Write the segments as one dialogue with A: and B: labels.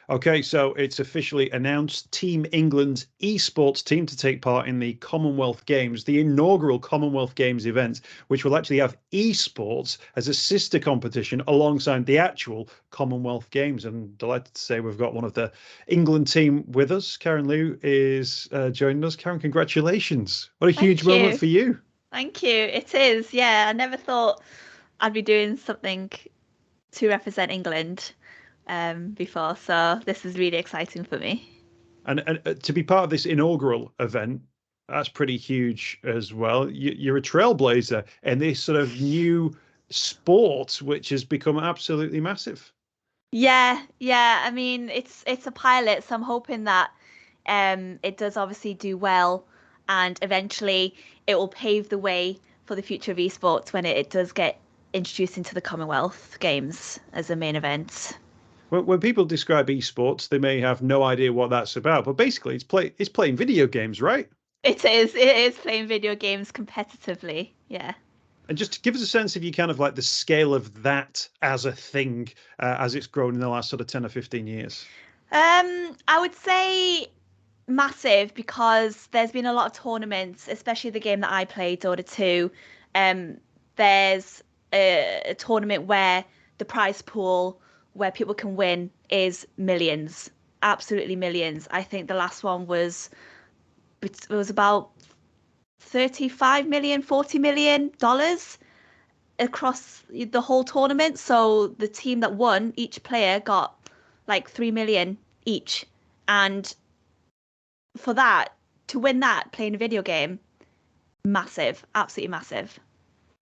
A: Okay, so it's officially announced Team England Esports team to take part in the Commonwealth Games, the inaugural Commonwealth Games event, which will actually have esports as a sister competition alongside the actual Commonwealth Games. And delighted to say we've got one of the England team with us. Karen Liu is joining us. Karen, congratulations. What a huge
B: Thank
A: moment
B: you.
A: for you.
B: Thank you. It is. Yeah, I never thought I'd be doing something to represent England before, so this is really exciting for me.
A: And to be part of this inaugural event, that's pretty huge as well. You're a trailblazer in this sort of new sport, which has become absolutely massive.
B: Yeah, yeah. I mean, it's a pilot, so I'm hoping that it does obviously do well, and eventually it will pave the way for the future of esports when it does get introduced into the Commonwealth Games as a main event.
A: When people describe esports, they may have no idea what that's about, but basically, it's playing video games, right?
B: It is. It is playing video games competitively. Yeah.
A: And just to give us a sense of you kind of like the scale of that as a thing as it's grown in the last sort of 10 or 15 years.
B: I would say massive because there's been a lot of tournaments, especially the game that I played, Dota 2. Um, there's a tournament where the prize pool where people can win is millions, absolutely millions. I think the last one it was about 35 million, 40 million dollars across the whole tournament. So the team that won, each player got like 3 million each. And for that, to win that playing a video game, massive, absolutely massive.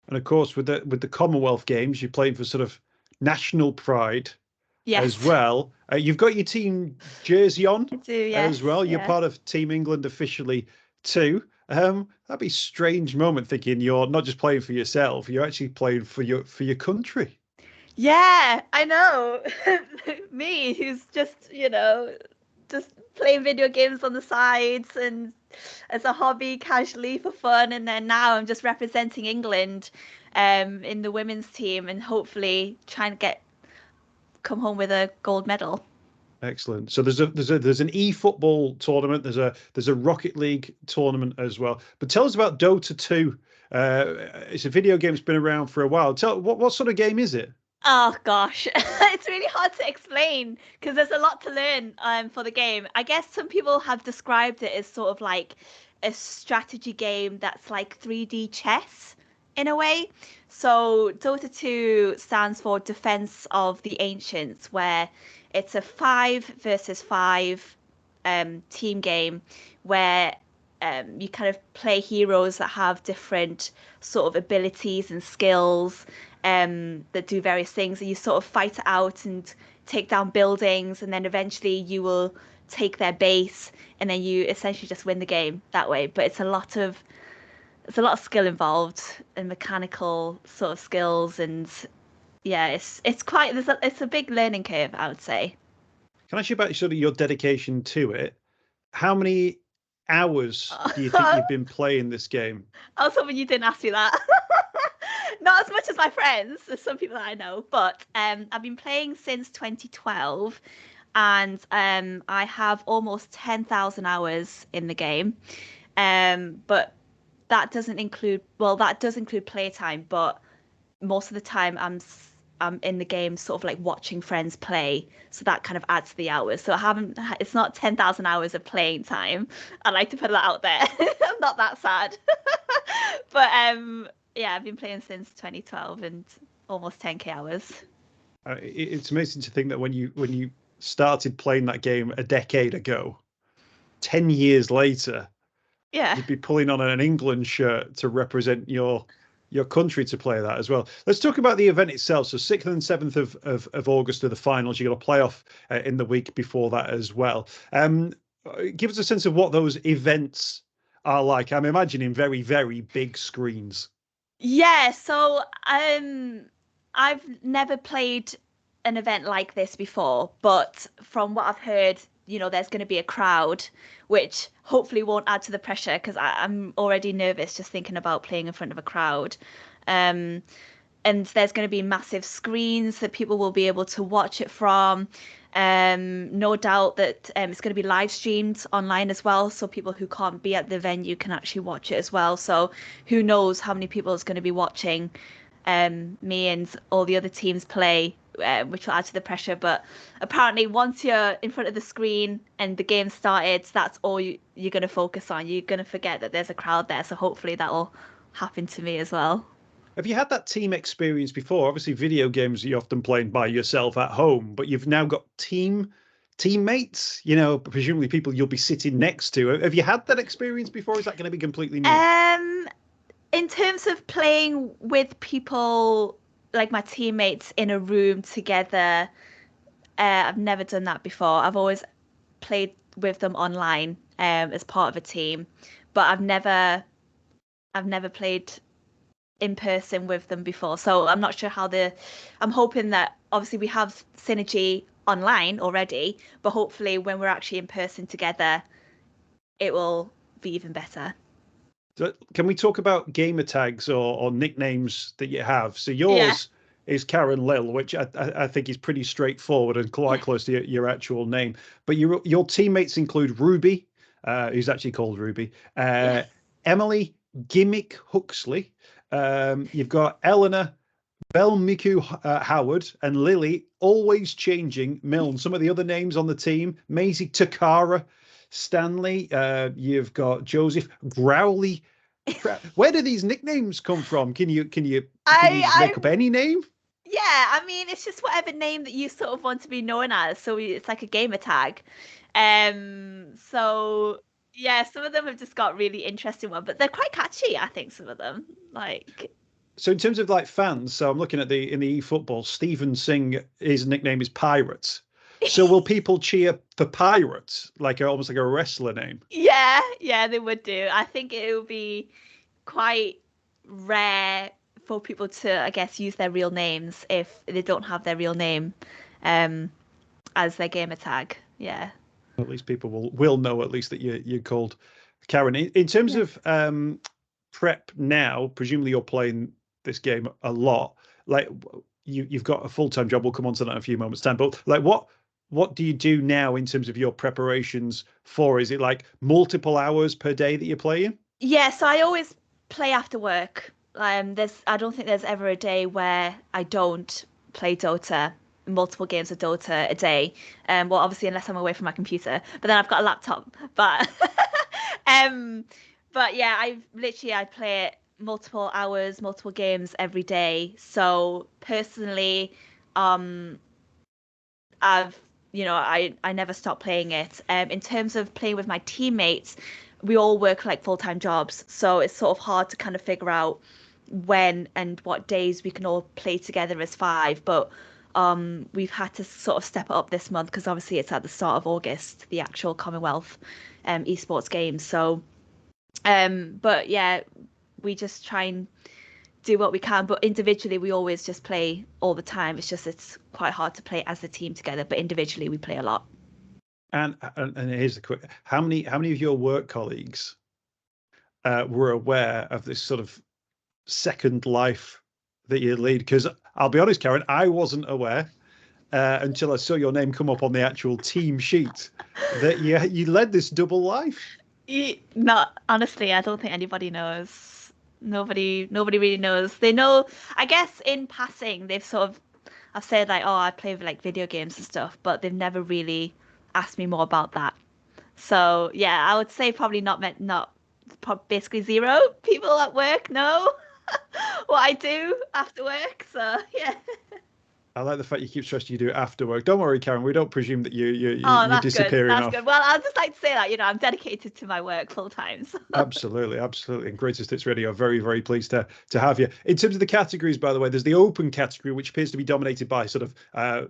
A: And of course, with the Commonwealth Games, you're playing for sort of national pride as
B: Yes,
A: well. You've got your team jersey on
B: I do. Yes,
A: as well. You're
B: yeah.
A: part of Team England officially too. That'd be a strange moment thinking you're not just playing for yourself, you're actually playing for your country.
B: Yeah, I know. Me, who's just playing video games on the sides and as a hobby, casually for fun, and then now I'm just representing England in the women's team and hopefully trying to get come home with a gold medal.
A: Excellent. So there's an e-football tournament. There's a Rocket League tournament as well. But tell us about Dota 2. It's a video game that's been around for a while. Tell what sort of game is it?
B: Oh gosh, it's really hard to explain because there's a lot to learn for the game. I guess some people have described it as sort of like a strategy game that's like 3D chess in a way. So Dota 2 stands for Defense of the Ancients, where it's a 5 versus 5 team game where you kind of play heroes that have different sort of abilities and skills that do various things, and you sort of fight it out and take down buildings, and then eventually you will take their base, and then you essentially just win the game that way. But it's a lot of skill involved and mechanical sort of skills, and yeah, it's quite it's a big learning curve, I would say.
A: Can I ask you about sort of your dedication to it? How many hours do you think you've been playing this game?
B: I was hoping you didn't ask me that. Not as much as my friends, as some people that I know, but I've been playing since 2012, and I have almost 10,000 hours in the game. But that doesn't include, well, that does include playtime, but most of the time I'm in the game sort of like watching friends play, so that kind of adds to the hours. So I haven't, it's not 10,000 hours of playing time. I like to put that out there. I'm not that sad. But yeah, I've been playing since 2012 and almost 10k hours.
A: It's amazing to think that when you started playing that game a decade ago, 10 years later,
B: Yeah.
A: you'd be pulling on an England shirt to represent your country to play that as well. Let's talk about the event itself. So 6th and 7th of August are the finals. You got a playoff in the week before that as well. Give us a sense of what those events are like. I'm imagining very, very big screens.
B: Yeah, so I've never played an event like this before, but from what I've heard, there's going to be a crowd, which hopefully won't add to the pressure because I'm already nervous just thinking about playing in front of a crowd. Um, and there's going to be massive screens that people will be able to watch it from. No doubt that it's going to be live streamed online as well, so people who can't be at the venue can actually watch it as well. So who knows how many people is going to be watching me and all the other teams play, which will add to the pressure. But apparently, once you're in front of the screen and the game started, that's all you're going to focus on. You're going to forget that there's a crowd there. So hopefully that will happen to me as well.
A: Have you had that team experience before? Obviously, video games you're often playing by yourself at home, but you've now got teammates. Presumably people you'll be sitting next to. Have you had that experience before? Or is that going to be completely new?
B: In terms of playing with people like my teammates in a room together, I've never done that before. I've always played with them online as part of a team, but I've never played in person with them before. So I'm not sure I'm hoping that obviously we have synergy online already, but hopefully when we're actually in person together, it will be even better.
A: So can we talk about gamertags or nicknames that you have? So yours is Karenlyl, which I think is pretty straightforward and quite close to your actual name. But your teammates include Ruby, who's actually called Ruby, Emily Gimmick Huxley. You've got Eleanor Belmiku Howard and Lily, always changing Milne. Some of the other names on the team: Maisie Takara, Stanley. You've got Joseph Growley. Where do these nicknames come from? Can you just make up any name?
B: Yeah, I mean, it's just whatever name that you sort of want to be known as. So it's like a gamer tag. So yeah, some of them have just got really interesting ones, but they're quite catchy, I think, some of them.
A: So in terms of like fans, so I'm looking at in the eFootball, Stephen Singh, his nickname is Pirates. So will people cheer for Pirates, almost like a wrestler name?
B: Yeah, they would do. I think it would be quite rare for people to, I guess, use their real names if they don't have their real name as their gamer tag. Yeah.
A: At least people will know at least that you're called Karen. In terms of prep now, presumably you're playing this game a lot. Like you've got a full-time job. We'll come on to that in a few moments' time. But like what do you do now in terms of your preparations for? Is it like multiple hours per day that you're playing?
B: Yeah, so I always play after work. I don't think there's ever a day where I don't play Dota, multiple games of Dota a day. Well, obviously unless I'm away from my computer, but then I've got a laptop. But but yeah, I play it multiple hours, multiple games every day. So personally, I never stop playing it. In terms of playing with my teammates, we all work like full-time jobs, so it's sort of hard to kind of figure out when and what days we can all play together as five. But we've had to sort of step it up this month because obviously it's at the start of August, the actual Commonwealth Esports Games. So, but yeah, we just try and do what we can, but individually we always just play all the time. It's quite hard to play as a team together, but individually we play a lot.
A: And here's the quick: how many of your work colleagues were aware of this sort of second life that you lead? Because I'll be honest, Karen, I wasn't aware until I saw your name come up on the actual team sheet that you led this double life.
B: Not honestly, I don't think anybody knows. Nobody really knows. They know, I guess, in passing, I've said like, oh, I play like video games and stuff, but they've never really asked me more about that. So yeah, I would say probably basically zero people at work know what I do after work. So yeah.
A: I like the fact you keep stressing you do it after work. Don't worry, Karen. We don't presume that you're disappearing
B: That's
A: off.
B: good. Well, I'd just like to say that, I'm dedicated to my work full time. So.
A: Absolutely. And Greatest Hits Radio are very, very pleased to have you. In terms of the categories, by the way, there's the open category, which appears to be dominated by sort of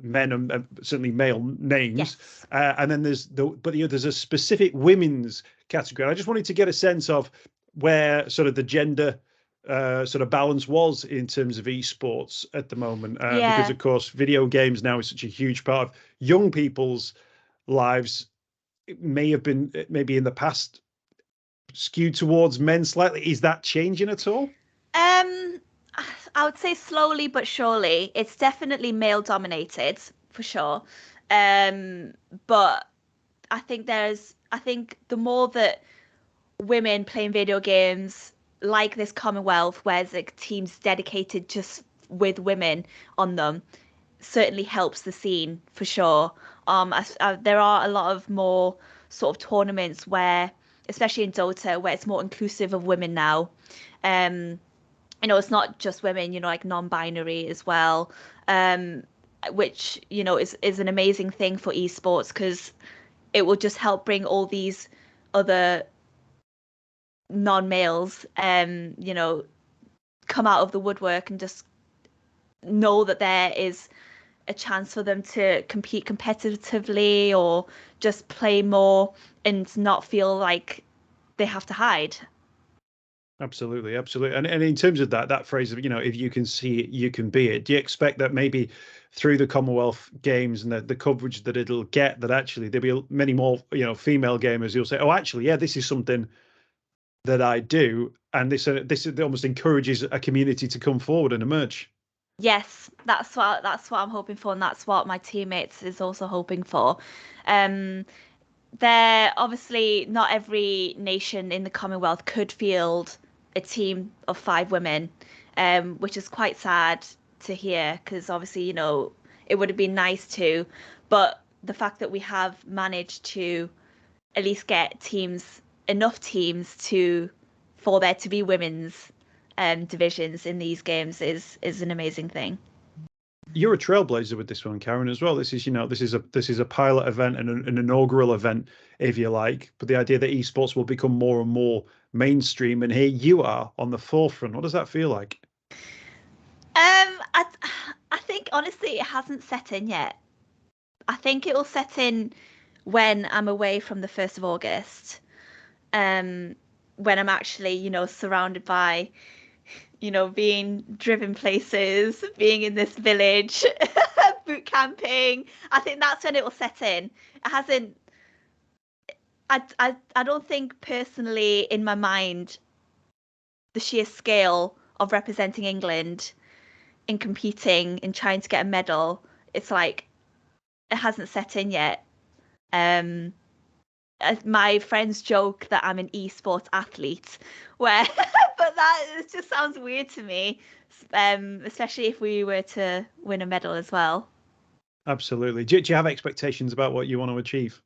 A: men and certainly male names.
B: Yes.
A: And then there's a specific women's category. And I just wanted to get a sense of where sort of the gender sort of balance was in terms of esports at the moment, because of course video games now is such a huge part of young people's lives. It may have been maybe in the past skewed towards men slightly. Is that changing at all?
B: I would say slowly but surely. It's definitely male dominated for sure. But I think the more that women playing video games like this Commonwealth, where there's like teams dedicated just with women on them, certainly helps the scene for sure. There are a lot of more sort of tournaments where, especially in Dota, where it's more inclusive of women now. Um, it's not just women, like non-binary as well, which, is an amazing thing for esports because it will just help bring all these other non-males, come out of the woodwork and just know that there is a chance for them to compete competitively or just play more and not feel like they have to hide.
A: Absolutely, absolutely. And in terms of that phrase of, if you can see it, you can be it. Do you expect that maybe through the Commonwealth Games and the coverage that it'll get, that actually there'll be many more, female gamers who'll say, oh, actually, yeah, this is something that I do, and this almost encourages a community to come forward and emerge.
B: Yes, that's what I'm hoping for, and that's what my teammates is also hoping for. Um, There obviously not every nation in the Commonwealth could field a team of 5 women, which is quite sad to hear because obviously, it would have been nice to, but the fact that we have managed to at least get enough teams for there to be women's divisions in these games is an amazing thing.
A: You're a trailblazer with this one, Karen, as well. This is a pilot event and an inaugural event, if you like. But the idea that esports will become more and more mainstream, and here you are on the forefront. What does that feel like?
B: I think honestly it hasn't set in yet. I think it will set in when I'm away from the 1st of August. When I'm actually, surrounded by, being driven places, being in this village, boot camping. I think that's when it will set in. It hasn't. I don't think personally in my mind the sheer scale of representing England in competing and trying to get a medal. It's like it hasn't set in yet. My friends joke that I'm an esports athlete, where but that just sounds weird to me, especially if we were to win a medal as well.
A: Absolutely. Do you have expectations about what you want to achieve?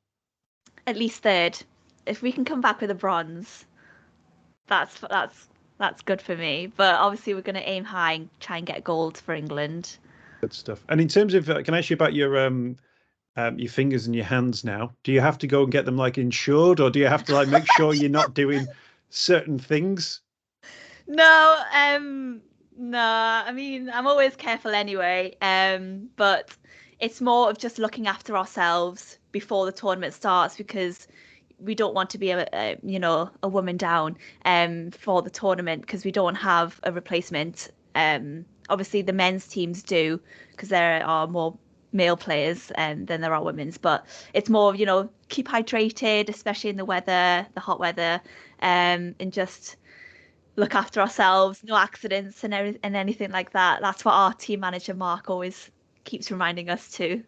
B: At least third. If we can come back with a bronze, that's good for me. But obviously, we're going to aim high and try and get gold for England.
A: Good stuff. And in terms of, can I ask you about your fingers and your hands now? Do you have to go and get them like insured, or do you have to like make sure you're not doing certain things?
B: No, no. I mean, I'm always careful anyway. But it's more of just looking after ourselves before the tournament starts because we don't want to be a woman down for the tournament because we don't have a replacement. Obviously the men's teams do because there are more male players than there are women's, but it's more keep hydrated, especially in the hot weather, and just look after ourselves, no accidents and anything like that. That's what our team manager Mark always keeps reminding us to.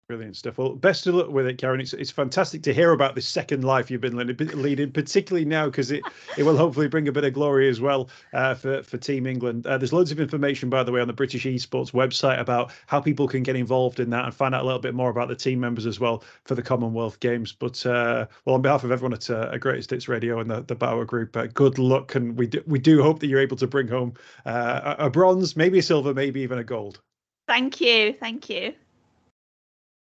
A: Brilliant stuff. Well, best of luck with it, Karen. It's fantastic to hear about this second life you've been leading, particularly now because it will hopefully bring a bit of glory as well for Team England. There's loads of information, by the way, on the British Esports website about how people can get involved in that and find out a little bit more about the team members as well for the Commonwealth Games. But well, on behalf of everyone at Greatest Hits Radio and the Bauer Group, good luck, and we do hope that you're able to bring home a bronze, maybe a silver, maybe even a gold.
B: Thank you.